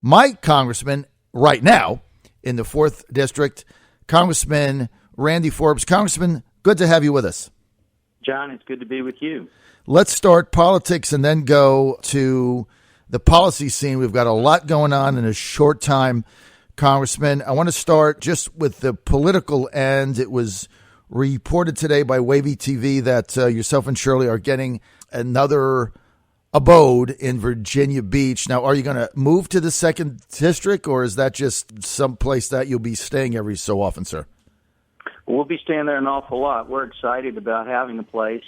my congressman right now in the 4th District, Congressman Randy Forbes. Congressman, good to have you with us. John, it's good to be with you. Let's start politics and then go to the policy scene. We've got a lot going on in a short time, Congressman. I want to start just with the political end. It was reported today by Wavy TV that yourself and Shirley are getting another abode in Virginia Beach. Now, are you going to move to the 2nd District, or is that just some place that you'll be staying every so often, sir? We'll be staying there an awful lot. We're excited about having a place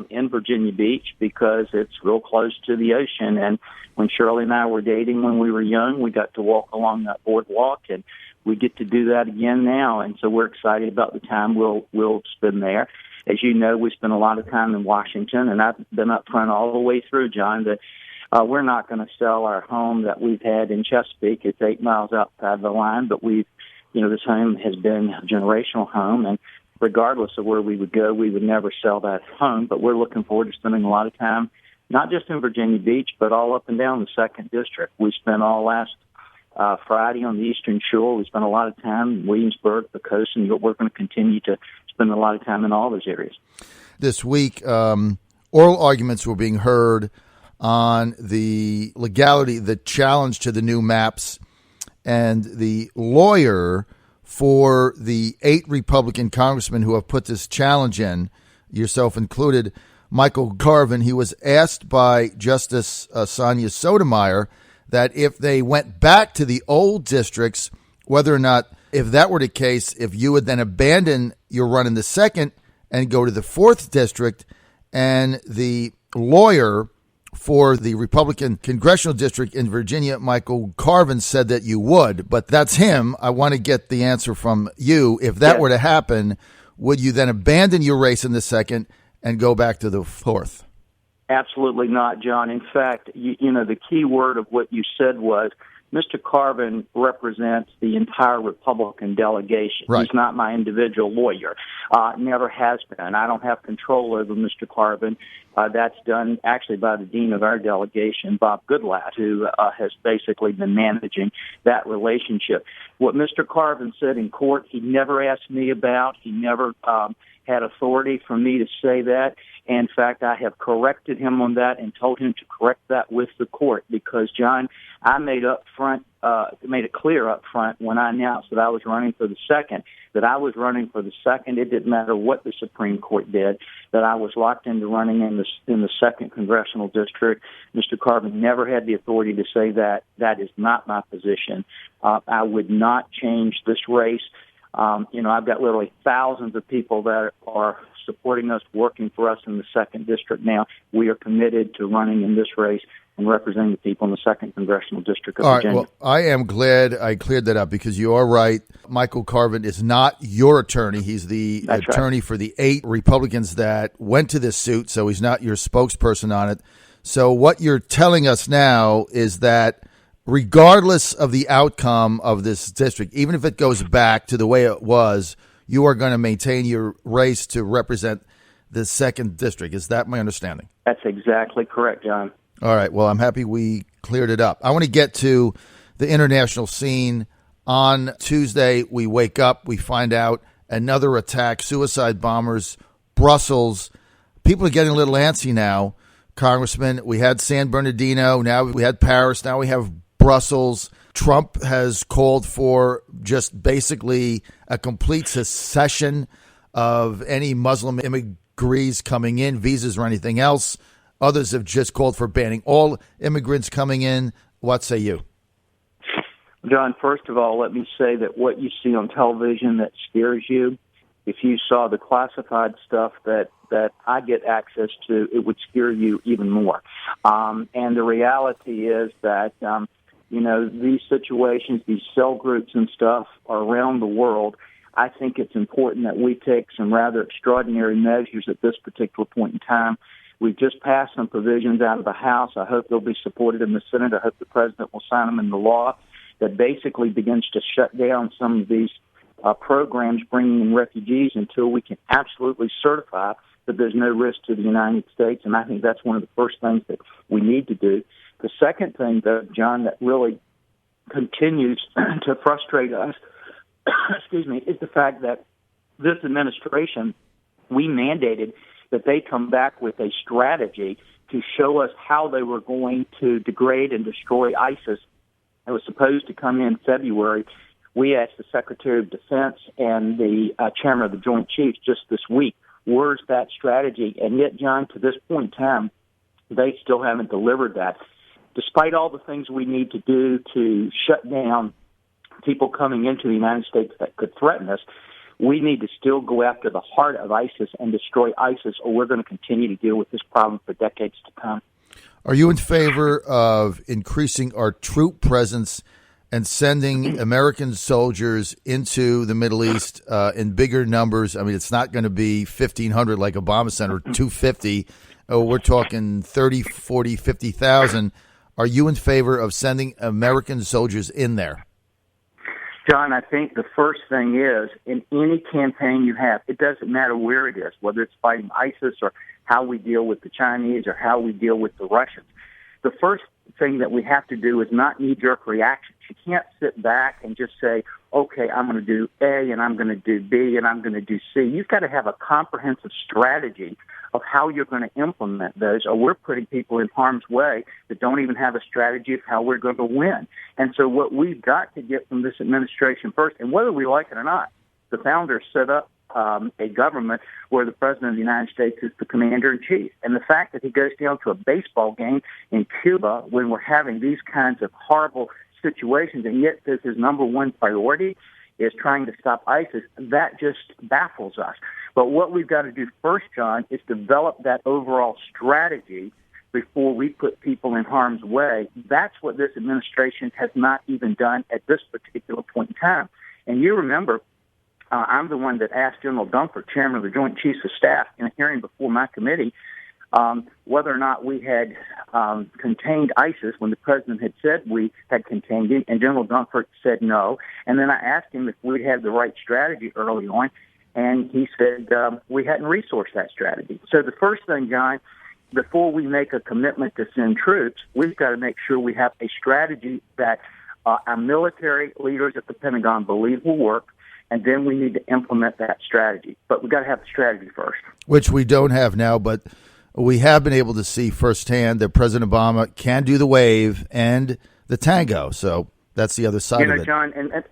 in Virginia Beach because it's real close to the ocean. And when Shirley and I were dating when we were young, we got to walk along that boardwalk, and we get to do that again now. And so we're excited about the time we'll spend there. As you know, we spend a lot of time in Washington, and I've been up front all the way through, John, that we're not going to sell our home that we've had in Chesapeake. It's 8 miles outside the line, but this home has been a generational home, and regardless of where we would go, we would never sell that home. But we're looking forward to spending a lot of time, not just in Virginia Beach, but all up and down the 2nd District. We spent all last Friday on the Eastern Shore. We spent a lot of time in Williamsburg, the coast, and we're going to continue to spend a lot of time in all those areas. This week, oral arguments were being heard on the legality, the challenge to the new maps. And the lawyer for the 8 Republican congressmen who have put this challenge in, yourself included, Michael Garvin, he was asked by Justice Sonia Sotomayor that if they went back to the old districts, whether or not, if that were the case, if you would then abandon your run in the 2nd and go to the 4th District. And the lawyer for the Republican Congressional District in Virginia, Michael Garvin, said that you would, but that's him. I want to get the answer from you. If that were to happen, would you then abandon your race in the 2nd and go back to the 4th? Absolutely not, John. In fact, the key word of what you said was Mr. Garvin represents the entire Republican delegation. Right. He's not my individual lawyer. Never has been. I don't have control over Mr. Garvin. That's done actually by the dean of our delegation, Bob Goodlatte, who has basically been managing that relationship. What Mr. Garvin said in court, he never asked me about. He never had authority for me to say that. In fact, I have corrected him on that and told him to correct that with the court because, John, I made it clear up front when I announced that I was running for the 2nd, that I was running for the 2nd. It didn't matter what the Supreme Court did, that I was locked into running in the 2nd Congressional District. Mr. Garvin never had the authority to say that. That is not my position. I would not change this race. I've got literally thousands of people that are supporting us, working for us in the 2nd District now. We are committed to running in this race and representing the people in the 2nd Congressional District of Virginia. All right, well, I am glad I cleared that up because you are right. Michael Garvin is not your attorney. He's the attorney for the 8 Republicans that went to this suit, so he's not your spokesperson on it. So what you're telling us now is that regardless of the outcome of this district, even if it goes back to the way it was, you are going to maintain your race to represent the 2nd District. Is that my understanding? That's exactly correct, John. All right. Well, I'm happy we cleared it up. I want to get to the international scene. On Tuesday, we wake up, we find out another attack, suicide bombers, Brussels. People are getting a little antsy now, Congressman. We had San Bernardino, now we had Paris, now we have Brussels. Trump has called for just basically a complete cessation of any Muslim immigrants coming in, visas or anything else. Others have just called for banning all immigrants coming in. What say you? John, first of all, let me say that what you see on television that scares you, if you saw the classified stuff that I get access to, it would scare you even more. And the reality is that these situations, these cell groups and stuff are around the world. I think it's important that we take some rather extraordinary measures at this particular point in time. We've just passed some provisions out of the House. I hope they'll be supported in the Senate. I hope the President will sign them into law that basically begins to shut down some of these programs bringing in refugees until we can absolutely certify that there's no risk to the United States. And I think that's one of the first things that we need to do. The second thing, though, John, that really continues to frustrate us, excuse me, is the fact that this administration, we mandated that they come back with a strategy to show us how they were going to degrade and destroy ISIS. It was supposed to come in February. We asked the Secretary of Defense and the Chairman of the Joint Chiefs just this week, where's that strategy? And yet, John, to this point in time, they still haven't delivered that. Despite all the things we need to do to shut down people coming into the United States that could threaten us, we need to still go after the heart of ISIS and destroy ISIS, or we're going to continue to deal with this problem for decades to come. Are you in favor of increasing our troop presence and sending American soldiers into the Middle East in bigger numbers? I mean, it's not going to be 1,500 like Obama sent, or 250. We're talking 30, 40, 50,000. Are you in favor of sending American soldiers in there? John, I think the first thing is, in any campaign you have, it doesn't matter where it is, whether it's fighting ISIS or how we deal with the Chinese or how we deal with the Russians. The first thing that we have to do is not knee-jerk reactions. You can't sit back and just say, okay, I'm going to do A and I'm going to do B and I'm going to do C. You've got to have a comprehensive strategy of how you're going to implement those, or we're putting people in harm's way that don't even have a strategy of how we're going to win. And so what we've got to get from this administration first, and whether we like it or not, the founders set up a government where the President of the United States is the commander-in-chief. And the fact that he goes down to a baseball game in Cuba when we're having these kinds of horrible situations, and yet this is number one priority, is trying to stop ISIS, that just baffles us. But what we've got to do first, John, is develop that overall strategy before we put people in harm's way. That's what this administration has not even done at this particular point in time. And you remember, I'm the one that asked General Dunford, Chairman of the Joint Chiefs of Staff, in a hearing before my committee, whether or not we had contained ISIS when the President had said we had contained it, and General Dunford said no. And then I asked him if we had the right strategy early on, and he said we hadn't resourced that strategy. So the first thing, John, before we make a commitment to send troops, we've got to make sure we have a strategy that our military leaders at the Pentagon believe will work, and then we need to implement that strategy. But we've got to have the strategy first. Which we don't have now, but we have been able to see firsthand that President Obama can do the wave and the tango. So that's the other side of it. John, and if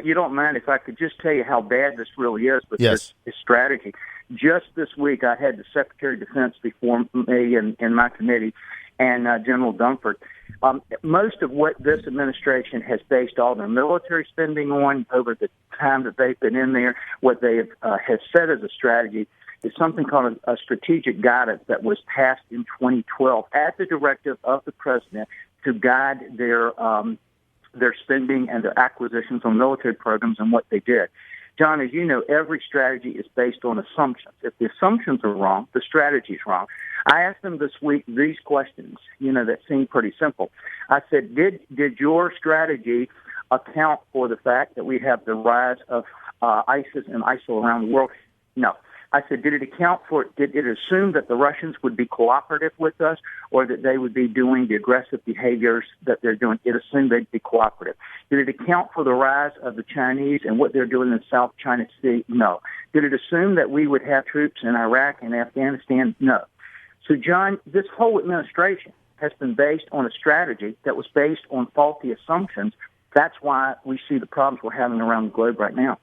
you don't mind, if I could just tell you how bad this really is with this strategy. Just this week, I had the Secretary of Defense before me in my committee, and General Dunford. Most of what this administration has based all their military spending on over the time that they've been in there, what they have set as a strategy, is something called a strategic guidance that was passed in 2012 at the directive of the President to guide their spending and their acquisitions on military programs and what they did. John, as you know, every strategy is based on assumptions. If the assumptions are wrong, the strategy is wrong. I asked them this week these questions, that seem pretty simple. I said, did your strategy account for the fact that we have the rise of ISIS and ISIL around the world? No. I said, did it assume that the Russians would be cooperative with us, or that they would be doing the aggressive behaviors that they're doing? It assumed they'd be cooperative. Did it account for the rise of the Chinese and what they're doing in the South China Sea? No. Did it assume that we would have troops in Iraq and Afghanistan? No. So, John, this whole administration has been based on a strategy that was based on faulty assumptions. That's why we see the problems we're having around the globe right now.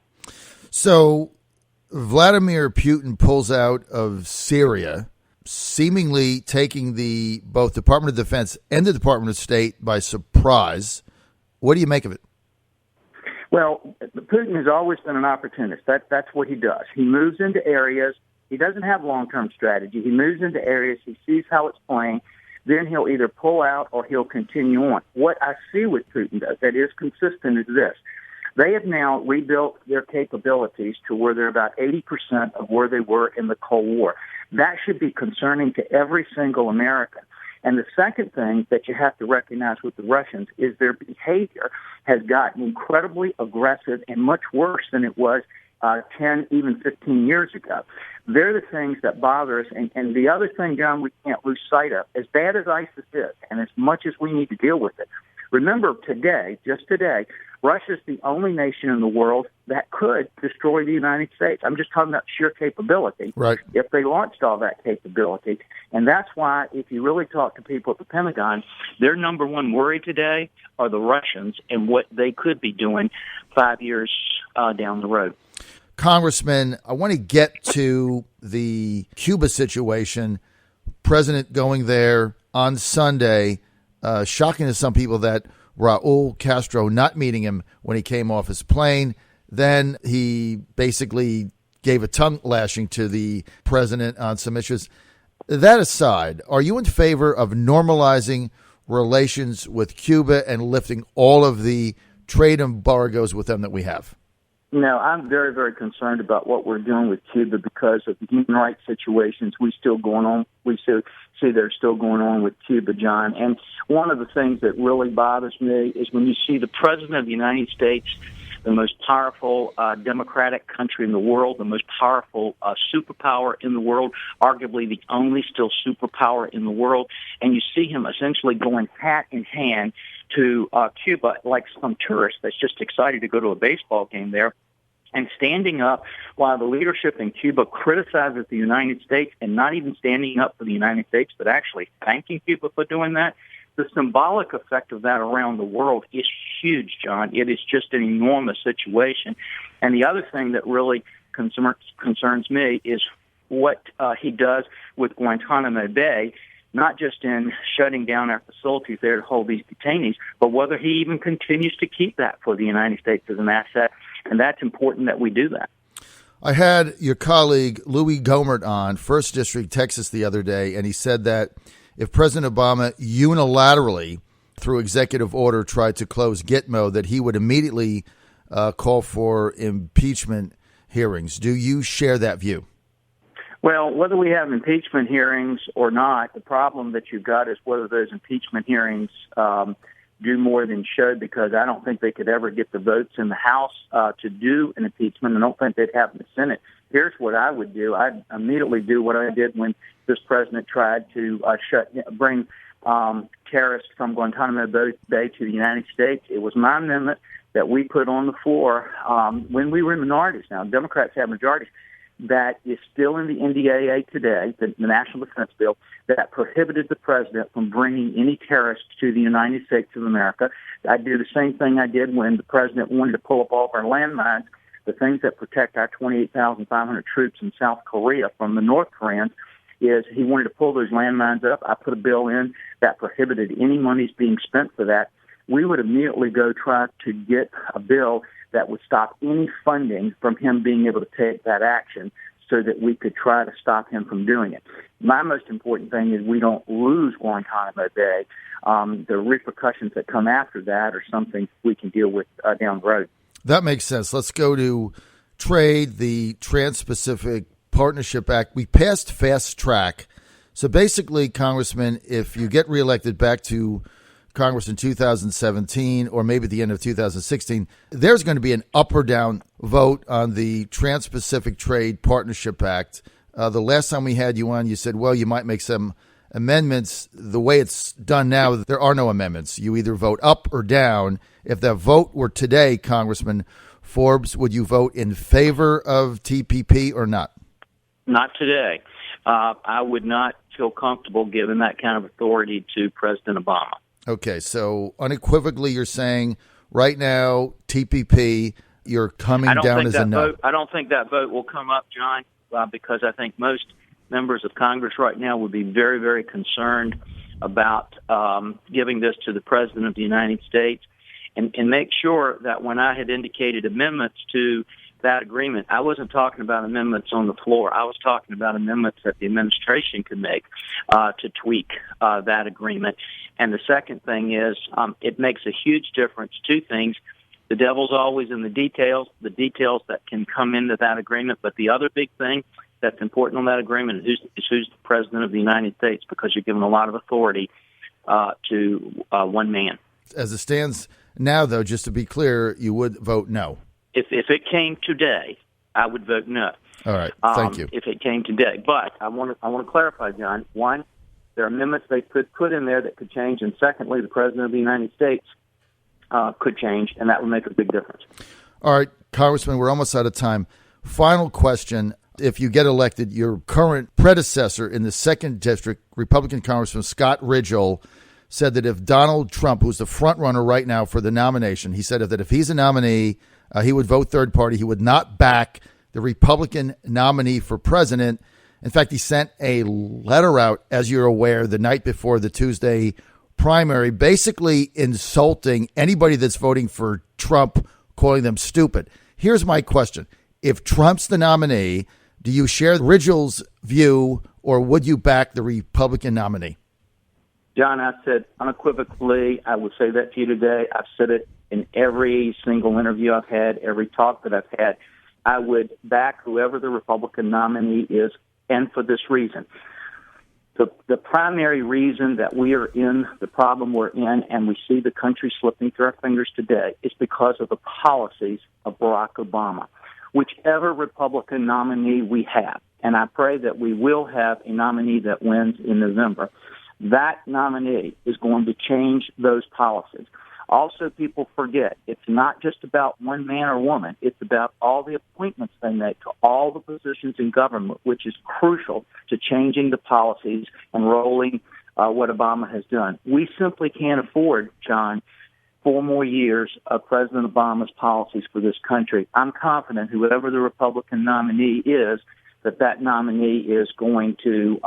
So Vladimir Putin pulls out of Syria, seemingly taking both Department of Defense and the Department of State by surprise. What do you make of it? Well, Putin has always been an opportunist. That's what he does. He moves into areas. He doesn't have long-term strategy. He moves into areas. He sees how it's playing. Then he'll either pull out or he'll continue on. What I see with Putin that is consistent is this. They have now rebuilt their capabilities to where they're about 80% of where they were in the Cold War. That should be concerning to every single American. And the second thing that you have to recognize with the Russians is their behavior has gotten incredibly aggressive and much worse than it was 10, even 15 years ago. They're the things that bother us. And the other thing, John, we can't lose sight of, as bad as ISIS is, and as much as we need to deal with it, Remember today, just today, Russia's the only nation in the world that could destroy the United States. I'm just talking about sheer capability. Right. If they launched all that capability. And that's why if you really talk to people at the Pentagon, their number one worry today are the Russians and what they could be doing 5 years down the road. Congressman, I want to get to the Cuba situation. President going there on Sunday, shocking to some people that Raul Castro not meeting him when he came off his plane. Then he basically gave a tongue lashing to the president on some issues. That aside, are you in favor of normalizing relations with Cuba and lifting all of the trade embargoes with them that we have? No, I'm very, very concerned about what we're doing with Cuba because of the human rights situations we see they're still going on with Cuba, John. And one of the things that really bothers me is when you see the President of the United States, the most powerful democratic country in the world, the most powerful superpower in the world, arguably the only still superpower in the world, and you see him essentially going hat in hand to Cuba like some tourist that's just excited to go to a baseball game there, and standing up while the leadership in Cuba criticizes the United States and not even standing up for the United States, but actually thanking Cuba for doing that. The symbolic effect of that around the world is huge, John. It is just an enormous situation. And the other thing that really concerns me is what he does with Guantanamo Bay, not just in shutting down our facilities there to hold these detainees, but whether he even continues to keep that for the United States as an asset. And that's important that we do that. I had your colleague Louis Gohmert on, 1st District, Texas, the other day, and he said that if President Obama unilaterally, through executive order, tried to close Gitmo, that he would immediately call for impeachment hearings. Do you share that view? Well, whether we have impeachment hearings or not, the problem that you've got is whether those impeachment hearings do more than should, because I don't think they could ever get the votes in the House to do an impeachment. I don't think they'd have in the Senate. Here's what I would do. I'd immediately do what I did when this president tried to bring terrorists from Guantanamo Bay to the United States. It was my amendment that we put on the floor when we were in minorities. Now, Democrats have majorities. That is still in the NDAA today, the National Defense Bill, that prohibited the president from bringing any terrorists to the United States of America. I do the same thing I did when the president wanted to pull up all of our landmines, the things that protect our 28,500 troops in South Korea from the North Koreans. Is he wanted to pull those landmines up. I put a bill in that prohibited any monies being spent for that. We would immediately go try to get a bill that would stop any funding from him being able to take that action so that we could try to stop him from doing it. My most important thing is we don't lose Guantanamo Bay. The repercussions that come after that are something we can deal with down the road. That makes sense. Let's go to trade, the Trans-Pacific Partnership Act. We passed fast track. So basically, Congressman, if you get reelected back to Congress in 2017 or maybe at the end of 2016, there's going to be an up or down vote on the Trans-Pacific Trade Partnership Act. The last time we had you on, you said, well, you might make some amendments. The way it's done now, there are no amendments. You either vote up or down. If that vote were today, Congressman Forbes, would you vote in favor of TPP or not? Not today. I would not feel comfortable giving that kind of authority to President Obama. Okay, so unequivocally you're saying right now, TPP, you're coming down as a no. I don't think that vote will come up, John, because I think most members of Congress right now would be very, very concerned about giving this to the President of the United States and make sure that when I had indicated amendments to that agreement, I wasn't talking about amendments on the floor. I was talking about amendments that the administration could make to tweak that agreement. And the second thing is it makes a huge difference. Two things. The devil's always in the details that can come into that agreement. But the other big thing that's important on that agreement is who's the President of the United States, because you're giving a lot of authority to one man. As it stands now, though, just to be clear, you would vote no. If it came today, I would vote no. All right, thank you. If it came today, but I want to clarify, John. One, there are amendments they could put in there that could change, and secondly, the President of the United States could change, and that would make a big difference. All right, Congressman, we're almost out of time. Final question. If you get elected, your current predecessor in the 2nd District, Republican Congressman Scott Ridgell, said that if Donald Trump, who's the front runner right now for the nomination, he said that if he's a nominee, he would vote third party. He would not back the Republican nominee for president. In fact, he sent a letter out, as you're aware, the night before the Tuesday primary, basically insulting anybody that's voting for Trump, calling them stupid. Here's my question. If Trump's the nominee, do you share Ridgell's view, or would you back the Republican nominee? John, I said unequivocally, I would say that to you today. I've said it in every single interview I've had, every talk that I've had. I would back whoever the Republican nominee is, and for this reason. The primary reason that we are in the problem we're in and we see the country slipping through our fingers today is because of the policies of Barack Obama. Whichever Republican nominee we have, and I pray that we will have a nominee that wins in November, that nominee is going to change those policies. Also, people forget, it's not just about one man or woman. It's about all the appointments they make to all the positions in government, which is crucial to changing the policies and rolling what Obama has done. We simply can't afford, John, 4 more years of President Obama's policies for this country. I'm confident whoever the Republican nominee is, that nominee is going to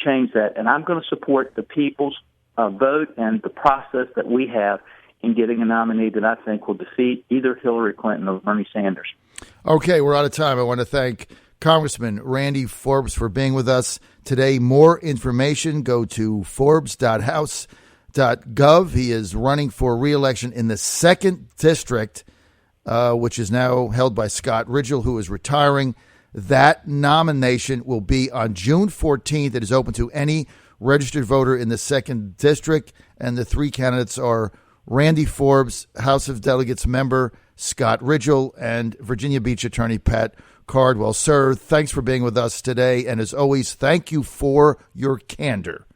change that. And I'm going to support the people's vote and the process that we have in getting a nominee that I think will defeat either Hillary Clinton or Bernie Sanders. Okay, we're out of time. I want to thank Congressman Randy Forbes for being with us today. More information, go to forbes.house.gov. He is running for re-election in the 2nd District, which is now held by Scott Ridgell, who is retiring. That nomination will be on June 14th. It is open to any registered voter in the 2nd District, and the 3 candidates are Randy Forbes, House of Delegates member Scott Ridgell, and Virginia Beach attorney Pat Cardwell. Sir, thanks for being with us today, and as always, thank you for your candor.